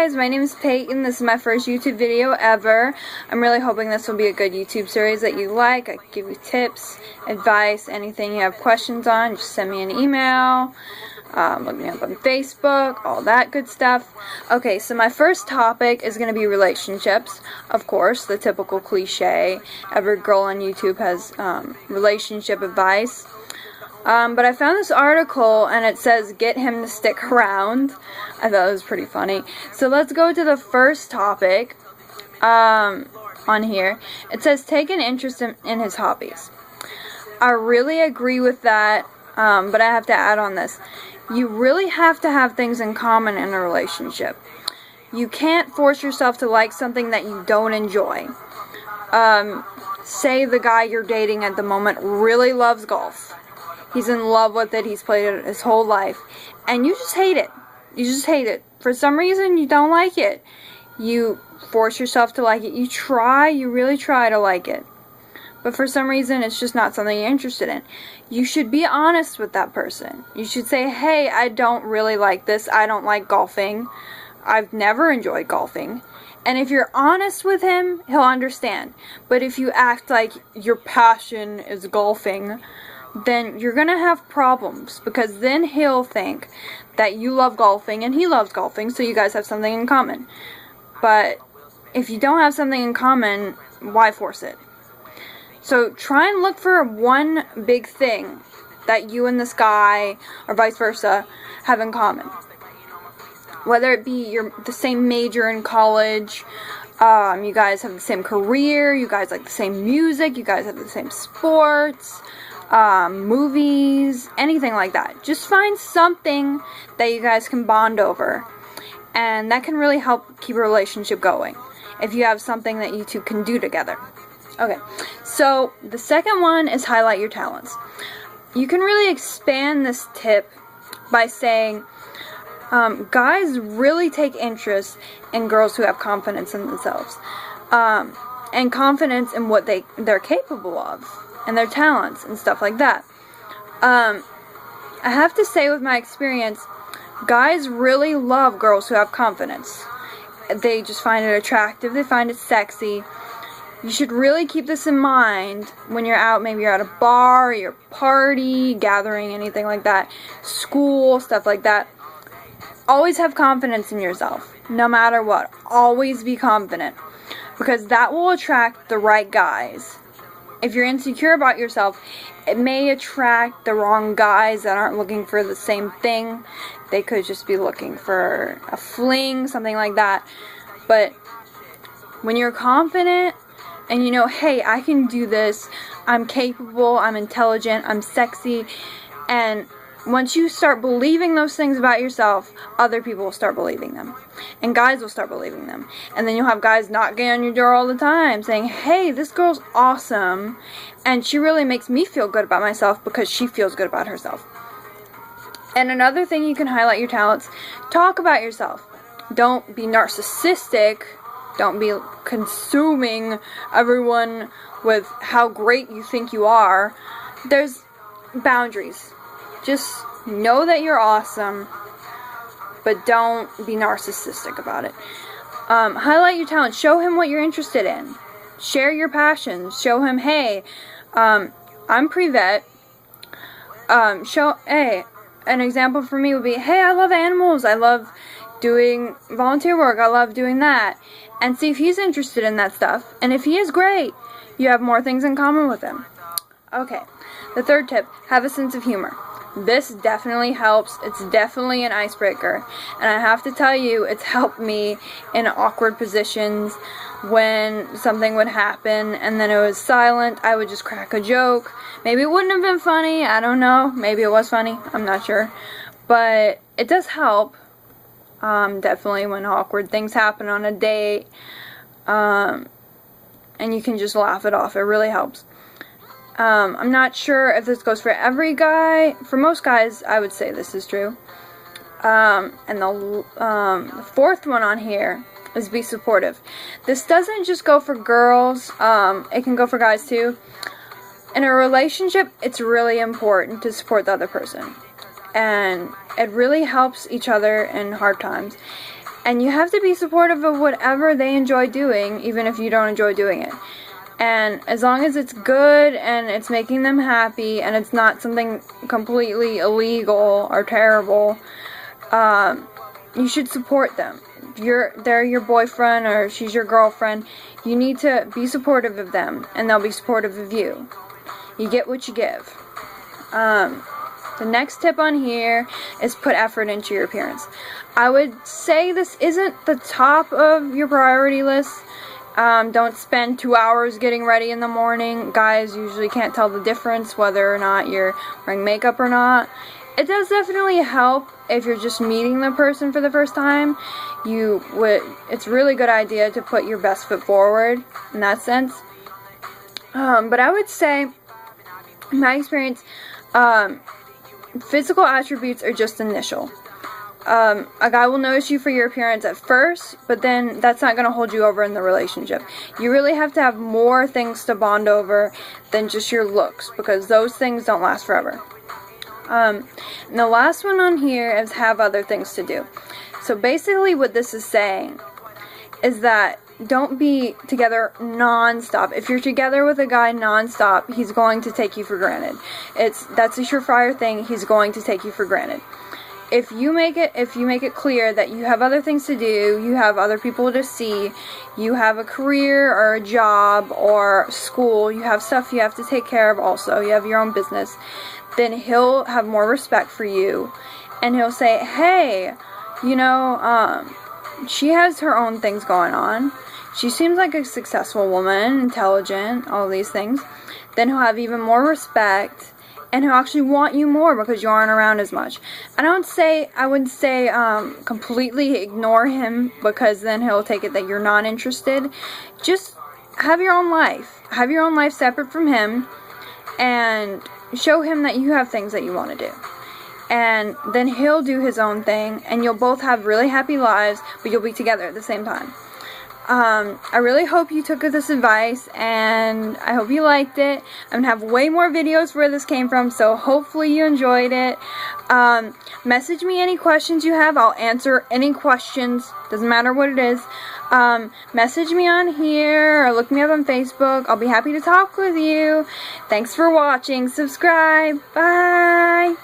guys, my name is Payton. This is my first YouTube video ever. I'm really hoping this will be a good YouTube series that you like. I can give you tips, advice, anything you have questions on. Just send me an email, look me up on Facebook, all that good stuff. Okay, so my first topic is going to be relationships. Of course, the typical cliche. Every girl on YouTube has relationship advice. But I found this article and it says get him to stick around. I thought it was pretty funny. So let's go to the first topic on here. It says take an interest in his hobbies. I really agree with that, but I have to add on this. You really have to have things in common in a relationship. You can't force yourself to like something that you don't enjoy. Say the guy you're dating at the moment really loves golf. He's in love with it. He's played it his whole life. And you just hate it. You just hate it. For some reason, you don't like it. You force yourself to like it. You really try to like it. But for some reason, it's just not something you're interested in. You should be honest with that person. You should say, hey, I don't really like this. I don't like golfing. I've never enjoyed golfing. And if you're honest with him, he'll understand. But if you act like your passion is golfing, then you're going to have problems, because then he'll think that you love golfing and he loves golfing, so you guys have something in common. But if you don't have something in common, why force it? So try and look for one big thing that you and this guy, or vice versa, have in common. Whether it be the same major in college, you guys have the same career, you guys like the same music, you guys have the same sports, movies, anything like that. Just find something that you guys can bond over, and that can really help keep a relationship going if you have something that you two can do together. Okay, so the second one is highlight your talents. You can really expand this tip by saying guys really take interest in girls who have confidence in themselves, and confidence in what they're capable of, and their talents and stuff like that. I have to say, with my experience, guys really love girls who have confidence. They just find it attractive. They find it sexy. You should really keep this in mind when you're out. Maybe you're at a bar, you're party, gathering, anything like that, school, stuff like that. Always have confidence in yourself, no matter what. Always be confident, because that will attract the right guys. If you're insecure about yourself, it may attract the wrong guys that aren't looking for the same thing. They could just be looking for a fling, something like that. But when you're confident and you know, hey, I can do this, I'm capable, I'm intelligent, I'm sexy, and once you start believing those things about yourself, other people will start believing them. And guys will start believing them. And then you'll have guys knocking on your door all the time saying, hey, this girl's awesome, and she really makes me feel good about myself because she feels good about herself. And another thing you can highlight your talents, talk about yourself. Don't be narcissistic. Don't be consuming everyone with how great you think you are. There's boundaries. Just know that you're awesome, but don't be narcissistic about it. Highlight your talent. Show him what you're interested in. Share your passions. Show him, hey, I'm pre-vet. Hey, an example for me would be, hey, I love animals. I love doing volunteer work. I love doing that. And see if he's interested in that stuff. And if he is, great. You have more things in common with him. Okay, the third tip, have a sense of humor. This definitely helps. It's definitely an icebreaker. And I have to tell you, it's helped me in awkward positions when something would happen and then it was silent. I would just crack a joke. Maybe it wouldn't have been funny. I don't know. Maybe it was funny. I'm not sure. But it does help. Definitely when awkward things happen on a date. And you can just laugh it off. It really helps. I'm not sure if this goes for every guy. For most guys, I would say this is true. And the fourth one on here is be supportive. This doesn't just go for girls. It can go for guys too. In a relationship, it's really important to support the other person. And it really helps each other in hard times. And you have to be supportive of whatever they enjoy doing, even if you don't enjoy doing it. And as long as it's good and it's making them happy and it's not something completely illegal or terrible, you should support them. They're your boyfriend or she's your girlfriend. You need to be supportive of them, and they'll be supportive of you. You get what you give. The next tip on here is put effort into your appearance. I would say this isn't the top of your priority list. Don't spend 2 hours getting ready in the morning. Guys usually can't tell the difference whether or not you're wearing makeup or not. It does definitely help if you're just meeting the person for the first time. It's a really good idea to put your best foot forward in that sense. But I would say, in my experience, physical attributes are just initial. A guy will notice you for your appearance at first, but then that's not going to hold you over in the relationship. You really have to have more things to bond over than just your looks, because those things don't last forever. And the last one on here is have other things to do. So basically what this is saying is that don't be together non-stop. If you're together with a guy non-stop, he's going to take you for granted. That's a surefire thing. He's going to take you for granted. If you make it clear that you have other things to do, you have other people to see, you have a career or a job or school, you have stuff you have to take care of also, you have your own business, then he'll have more respect for you, and he'll say, hey, she has her own things going on. She seems like a successful woman, intelligent, all these things. Then he'll have even more respect, and he'll actually want you more because you aren't around as much. I wouldn't say completely ignore him, because then he'll take it that you're not interested. Just have your own life. Have your own life separate from him, and show him that you have things that you want to do. And then he'll do his own thing, and you'll both have really happy lives, but you'll be together at the same time. I really hope you took this advice, and I hope you liked it. I'm going to have way more videos where this came from, so hopefully you enjoyed it. Message me any questions you have. I'll answer any questions. Doesn't matter what it is. Message me on here or look me up on Facebook. I'll be happy to talk with you. Thanks for watching. Subscribe. Bye.